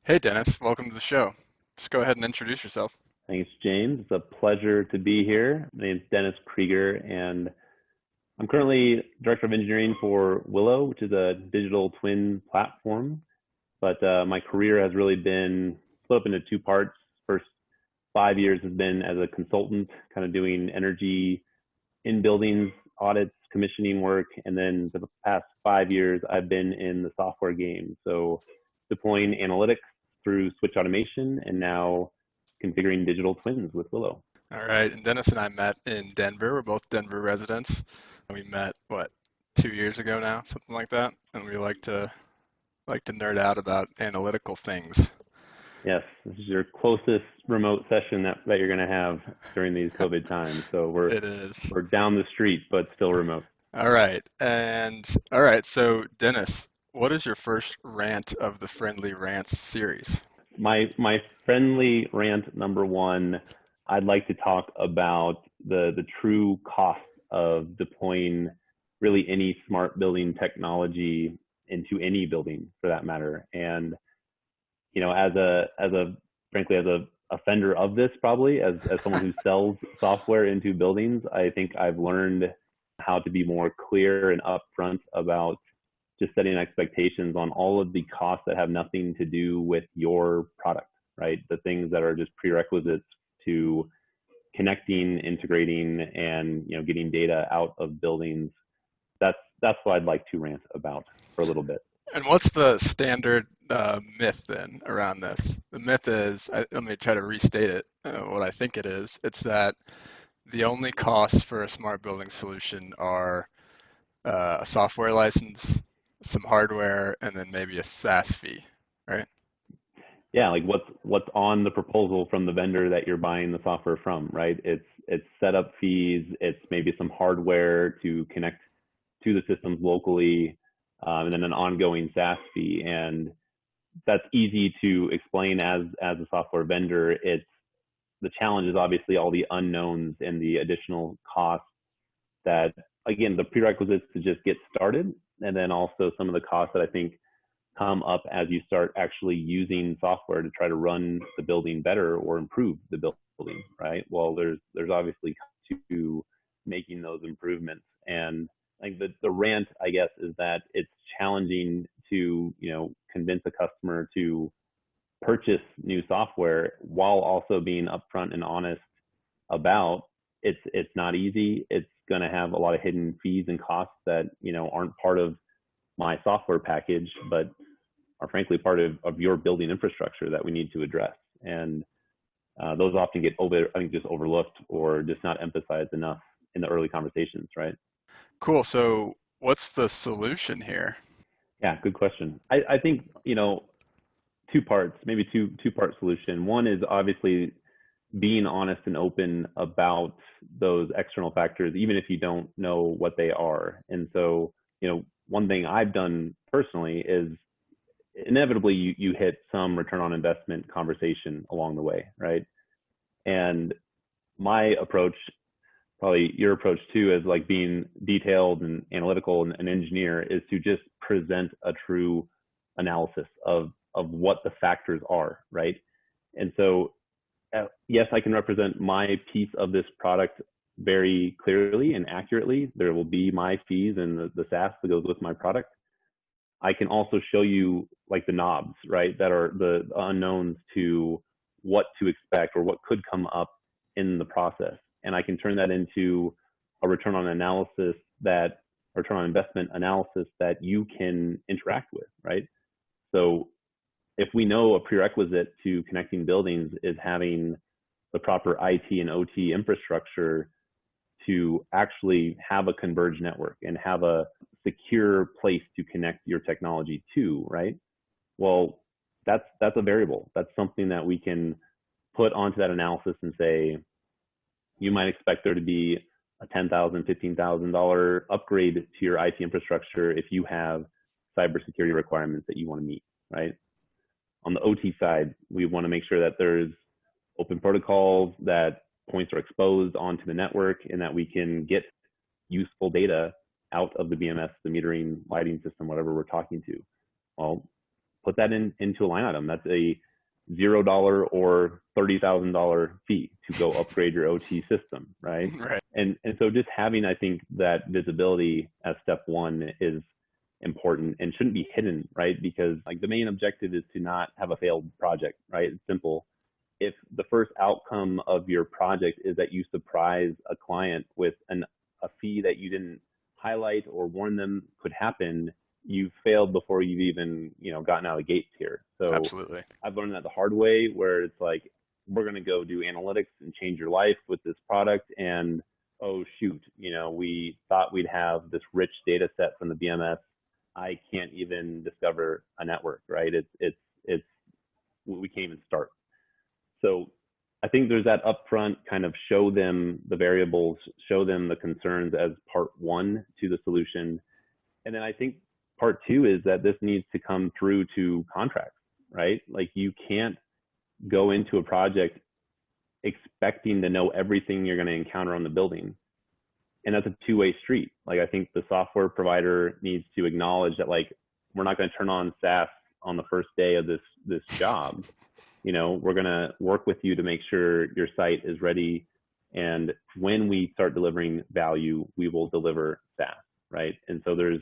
Hey Dennis, welcome to the show. Just go ahead and introduce yourself. Thanks, James. It's a pleasure to be here. My name is Dennis Krieger, and I'm currently Director of Engineering for Willow, which is a digital twin platform. But my career has really been split up into two parts. First 5 years has been as a consultant, kind of doing energy in buildings, audits, commissioning work. And then for the past 5 years, I've been in the software game. So deploying analytics through switch automation and now configuring digital twins with Willow. All right, and Dennis and I met in Denver. We're both Denver residents. We met, what, 2 years ago now, something like that. And we like to nerd out about analytical things. Yes, this is your closest remote session that you're going to have during these COVID times. So we're It is. we're down the street, but still remote. All right. So Dennis, what is your first rant of the Friendly Rants series? My friendly rant number one, I'd like to talk about the true cost of deploying really any smart building technology into any building for that matter. And as a frankly as a offender of this, probably as someone who sells software into buildings, I think I've learned how to be more clear and upfront about just setting expectations on all of the costs that have nothing to do with your product, right? The things that are just prerequisites to connecting, integrating, and getting data out of buildings. That's what I'd like to rant about for a little bit. And what's the standard myth then around this? The myth is, let me try to restate it, what I think it is. It's that the only costs for a smart building solution are a software license, some hardware, and then maybe a SaaS fee, right? Yeah, like what's on the proposal from the vendor that you're buying the software from, right? It's setup fees, it's maybe some hardware to connect to the systems locally, and then an ongoing SaaS fee. And that's easy to explain as a software vendor. It's the challenge is obviously all the unknowns and the additional costs that, again, the prerequisites to just get started, and then also some of the costs that I think come up as you start actually using software to try to run the building better or improve the building, right? Well, there's obviously to making those improvements. And like the rant, I guess, is that it's challenging to, convince a customer to purchase new software while also being upfront and honest about it's not easy. It's going to have a lot of hidden fees and costs that aren't part of my software package, but are frankly part of your building infrastructure that we need to address. And those often get I think, just overlooked or just not emphasized enough in the early conversations, right? Cool. So what's the solution here? Yeah, good question. I think two parts, maybe two-part solution. One is obviously being honest and open about those external factors, even if you don't know what they are. And so, one thing I've done personally is inevitably you hit some return on investment conversation along the way, right? And my approach, probably your approach too, as like being detailed and analytical and an engineer, is to just present a true analysis of what the factors are, right? And so, yes, I can represent my piece of this product very clearly and accurately. There will be my fees and the SaaS that goes with my product. I can also show you like the knobs, right? That are the unknowns to what to expect or what could come up in the process. And I can turn that into a return on investment analysis that you can interact with, right? So if we know a prerequisite to connecting buildings is having the proper IT and OT infrastructure to actually have a converged network and have a secure place to connect your technology to, right? Well, that's a variable. That's something that we can put onto that analysis and say, you might expect there to be a $10,000, $15,000 upgrade to your IT infrastructure if you have cybersecurity requirements that you want to meet, right? On the OT side, we want to make sure that there's open protocols, that points are exposed onto the network, and that we can get useful data out of the BMS, the metering, lighting system, whatever we're talking to. Well, put that into a line item. That's a $0 or $30,000 fee to go upgrade your OT system, right? Right. And so just having, I think, that visibility as step one is important and shouldn't be hidden, right? Because like the main objective is to not have a failed project, right? It's simple. If the first outcome of your project is that you surprise a client with a fee that you didn't highlight or warn them could happen, you've failed before you've even, gotten out of the gates here. So Absolutely. I've learned that the hard way, where it's like, we're going to go do analytics and change your life with this product. And oh, shoot, we thought we'd have this rich data set from the BMS. I can't even discover a network, right? It's, we can't even start. So I think there's that upfront kind of show them the variables, show them the concerns as part one to the solution. And then I think part two is that this needs to come through to contracts, right? Like you can't go into a project expecting to know everything you're going to encounter on the building. And that's a two-way street. Like I think the software provider needs to acknowledge that like we're not going to turn on SaaS on the first day of this job. We're going to work with you to make sure your site is ready. And when we start delivering value, we will deliver SaaS, right? And so there's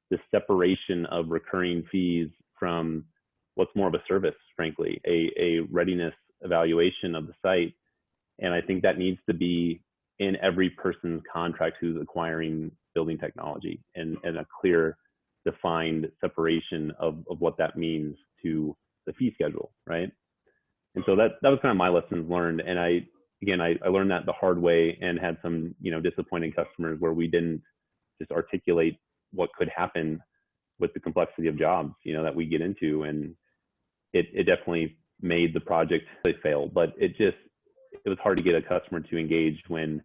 this separation of recurring fees from what's more of a service, frankly, a readiness evaluation of the site. And I think that needs to be in every person's contract who's acquiring building technology, and a clear, defined separation of what that means to the fee schedule, right? And so that was kind of my lessons learned. And I learned that the hard way and had some, disappointing customers where we didn't just articulate what could happen with the complexity of jobs, that we get into. And it definitely made the project fail, but it was hard to get a customer to engage when,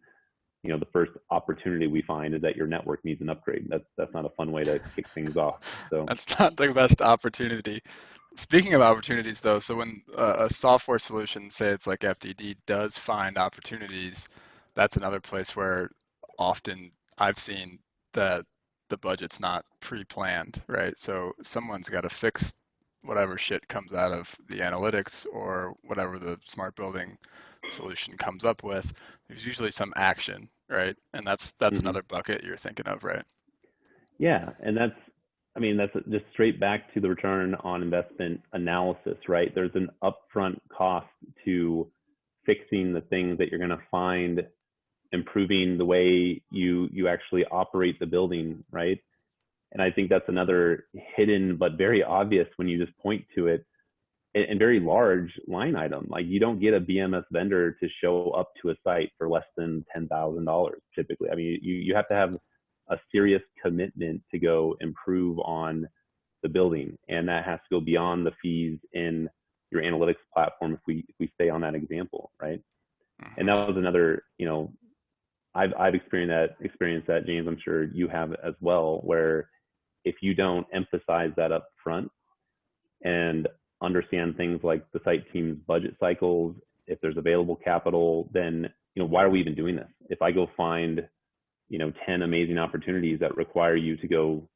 the first opportunity we find is that your network needs an upgrade. That's not a fun way to kick things off. So That's not the best opportunity. Speaking of opportunities, though, so when a software solution, say it's like FDD, does find opportunities, that's another place where often I've seen that the budget's not pre-planned, right? So someone's got to fix whatever shit comes out of the analytics or whatever the smart building solution comes up with. There's usually some action, right? And that's another bucket you're thinking of, right? yeah, and that's just straight back to the return on investment analysis, right? There's an upfront cost to fixing the things that you're going to find, improving the way you actually operate the building, right? And I think that's another hidden but very obvious when you just point to it, and very large line item. Like you don't get a BMS vendor to show up to a site for less than $10,000 typically. I mean, you have to have a serious commitment to go improve on the building, and that has to go beyond the fees in your analytics platform. If we stay on that example, right? And that was another, I've experienced that, James. I'm sure you have as well, where if you don't emphasize that up front and understand things like the site team's budget cycles, if there's available capital, then why are we even doing this? If I go find 10 amazing opportunities that require you to go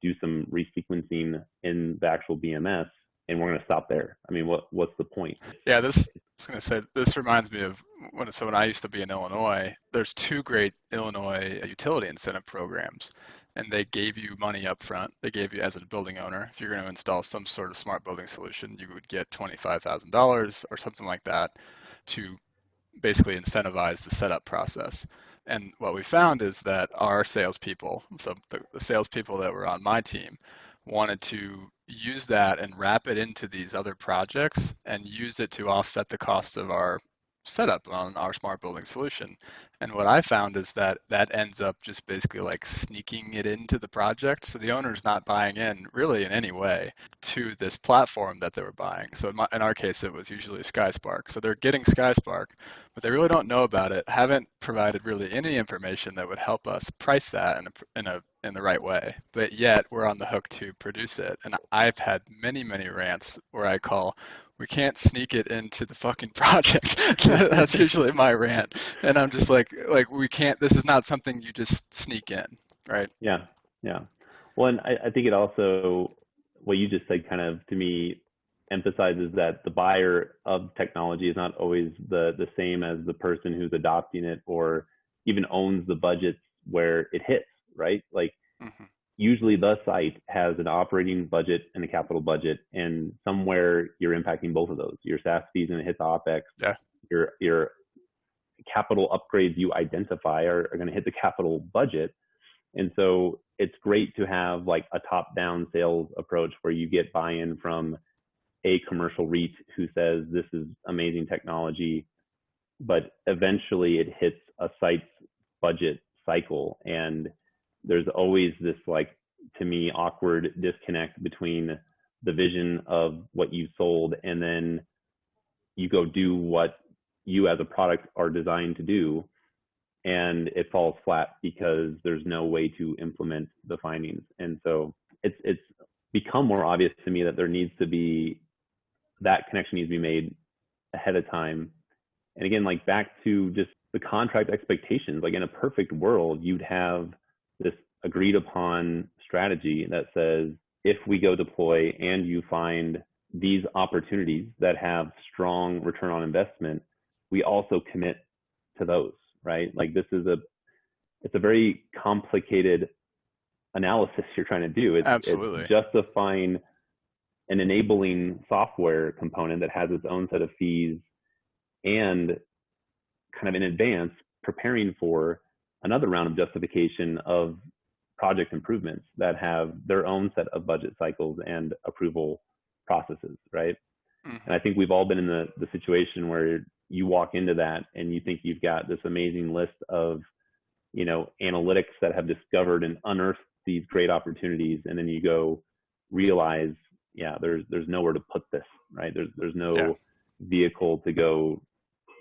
do some resequencing in the actual BMS, and we're going to stop there. I mean, what's the point? Yeah, I was going to say, this reminds me of when I used to be in Illinois, there's two great Illinois utility incentive programs, and they gave you money up front. They gave you, as a building owner, if you're going to install some sort of smart building solution, you would get $25,000 or something like that to basically incentivize the setup process. And what we found is that our salespeople, so the salespeople that were on my team, wanted to use that and wrap it into these other projects and use it to offset the cost of our setup on our smart building solution. And what I found is that ends up just basically like sneaking it into the project. So the owner's not buying in really in any way to this platform that they were buying. So in our case, it was usually SkySpark. So they're getting SkySpark, but they really don't know about it, haven't provided really any information that would help us price that in the right way. But yet we're on the hook to produce it. And I've had many, many rants where I call, we can't sneak it into the fucking project. That's usually my rant. And I'm just like we can't, this is not something you just sneak in, right? Yeah. Well, and I think it also, what you just said kind of to me emphasizes that the buyer of technology is not always the same as the person who's adopting it or even owns the budgets where it hits, right? Like Hmm. usually the site has an operating budget and a capital budget, and somewhere you're impacting both of those. Your SaaS fees and it hits OpEx. Yeah. Your capital upgrades you identify are going to hit the capital budget. And so it's great to have like a top-down sales approach where you get buy-in from a commercial REIT who says this is amazing technology, but eventually it hits a site's budget cycle. And there's always this like, to me, awkward disconnect between the vision of what you sold and then you go do what you as a product are designed to do, and it falls flat because there's no way to implement the findings. And so it's become more obvious to me that there needs to be that connection needs to be made ahead of time. And again, like back to just the contract expectations, like in a perfect world, you'd have this agreed upon strategy that says, if we go deploy and you find these opportunities that have strong return on investment, we also commit to those, right? Like this is it's a very complicated analysis you're trying to do. It's Absolutely. justifying an enabling software component that has its own set of fees and kind of in advance preparing for another round of justification of project improvements that have their own set of budget cycles and approval processes, right? And I Hmm. think we've all been in the situation where you walk into that and you think you've got this amazing list of, analytics that have discovered and unearthed these great opportunities, and then you go realize, yeah, there's nowhere to put this, right? There's Yeah. no vehicle to go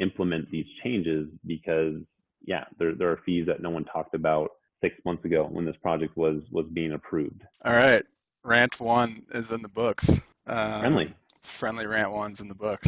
implement these changes because, yeah, there are fees that no one talked about 6 months ago when this project was being approved. All right. Rant one is in the books. Friendly. Friendly rant one's in the books.